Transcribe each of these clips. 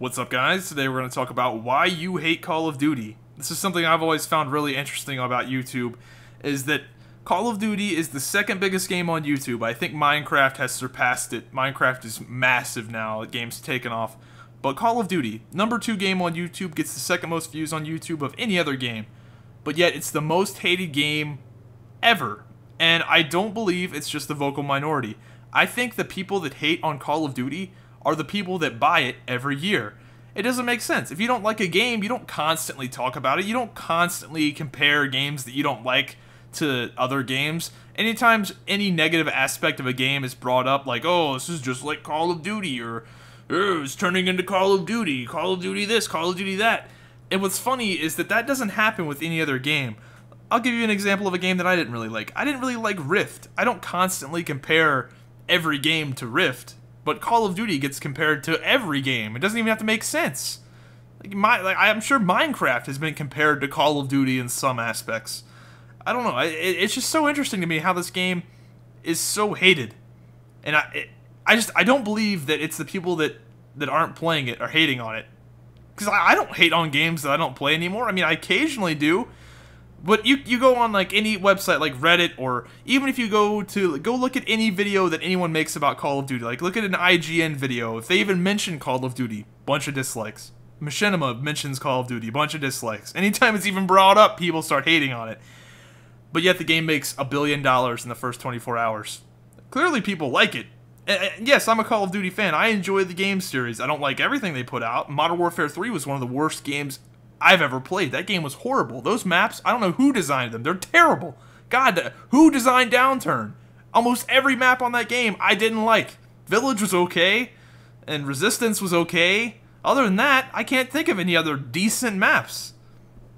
What's up, guys? Today we're going to talk about why you hate Call of Duty. This is something I've always found really interesting about YouTube, is that Call of Duty is the second biggest game on YouTube. I think Minecraft has surpassed it. Minecraft is massive now. The game's taken off. But Call of Duty, #2 game on YouTube, gets the second most views on YouTube of any other game. But yet it's the most hated game ever. And I don't believe it's just the vocal minority. I think the people that hate on Call of Duty are the people that buy it every year. It doesn't make sense. If you don't like a game, you don't constantly talk about it. You don't constantly compare games that you don't like to other games. Anytime any negative aspect of a game is brought up, like, oh, this is just like Call of Duty, or oh, it's turning into Call of Duty this, Call of Duty that. And what's funny is that that doesn't happen with any other game. I'll give you an example of a game that I didn't really like. I didn't really like Rift. I don't constantly compare every game to Rift. But Call of Duty gets compared to every game. It doesn't even have to make sense. I'm sure Minecraft has been compared to Call of Duty in some aspects. I don't know. It's just so interesting to me how this game is so hated. And I don't believe that it's the people that aren't playing it are hating on it. Because I don't hate on games that I don't play anymore. I mean, I occasionally do. But you go on like any website like Reddit, or even if you go look at any video that anyone makes about Call of Duty, like look at an IGN video, if they even mention Call of Duty, bunch of dislikes. Machinima mentions Call of Duty, bunch of dislikes. Anytime it's even brought up, people start hating on it. But yet the game makes $1 billion in the first 24 hours. Clearly people like it. And yes, I'm a Call of Duty fan. I enjoy the game series. I don't like everything they put out. Modern Warfare 3 was one of the worst games I've ever played. That game was horrible. Those maps, I don't know who designed them. They're terrible. God, who designed Downturn? Almost every map on that game I didn't like. Village was okay, and Resistance was okay. Other than that, I can't think of any other decent maps.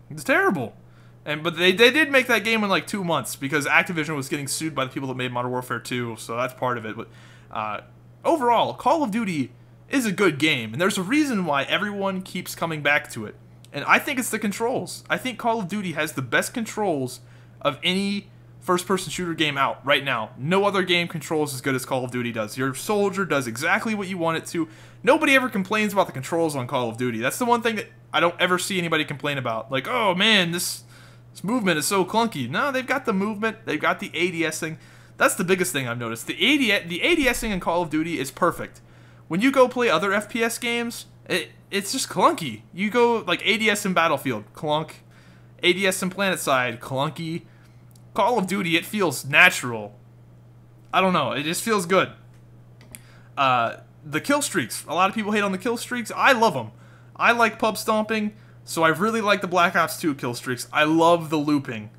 It's terrible. But they did make that game in like 2 months because Activision was getting sued by the people that made Modern Warfare 2, so that's part of it. But overall, Call of Duty is a good game, and there's a reason why everyone keeps coming back to it. And I think it's the controls. I think Call of Duty has the best controls of any first-person shooter game out right now. No other game controls as good as Call of Duty does. Your soldier does exactly what you want it to. Nobody ever complains about the controls on Call of Duty. That's the one thing that I don't ever see anybody complain about. Like, oh man, this movement is so clunky. No, they've got the movement. They've got the ADSing. That's the biggest thing I've noticed. The ADSing in Call of Duty is perfect. When you go play other FPS games, it's just clunky. You go like ADS in Battlefield, clunk. ADS in PlanetSide, clunky. Call of Duty, it feels natural. I don't know, it just feels good. The Killstreaks, a lot of people hate on the Killstreaks. I love them. I like pub stomping, so I really like the Black Ops 2 Killstreaks. I love the looping.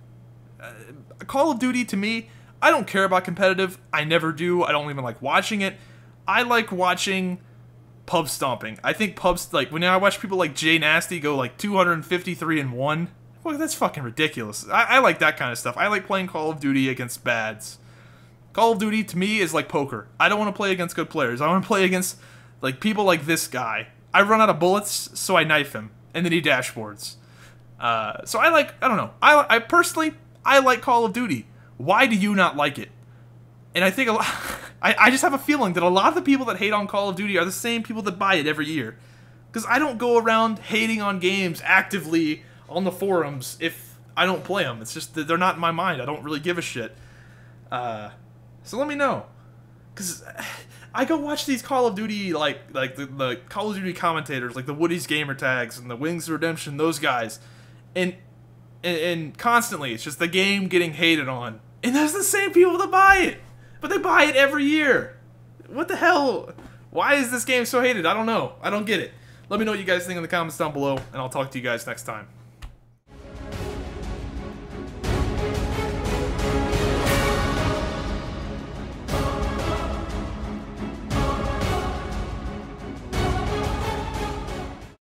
Call of Duty, to me, I don't care about competitive. I never do. I don't even like watching it. I like watching pub stomping. I think like when I watch people like Jay Nasty go like 253-1, well, that's fucking ridiculous. I like that kind of stuff. I like playing Call of Duty against bads. Call of Duty to me is like poker. I don't want to play against good players. I want to play against like people like this guy. I run out of bullets, so I knife him, and then he dashboards. So I don't know. I personally, I like Call of Duty. Why do you not like it? And I think I just have a feeling that a lot of the people that hate on Call of Duty are the same people that buy it every year. Because I don't go around hating on games actively on the forums if I don't play them. It's just that they're not in my mind. I don't really give a shit. So let me know. Because I go watch these Call of Duty, like the Call of Duty commentators, like the Woody's Gamer Tags and the Wings of Redemption, those guys. And constantly, it's just the game getting hated on. And there's the same people that buy it. But they buy it every year. What the hell? Why is this game so hated? I don't know. I don't get it. Let me know what you guys think in the comments down below, and I'll talk to you guys next time.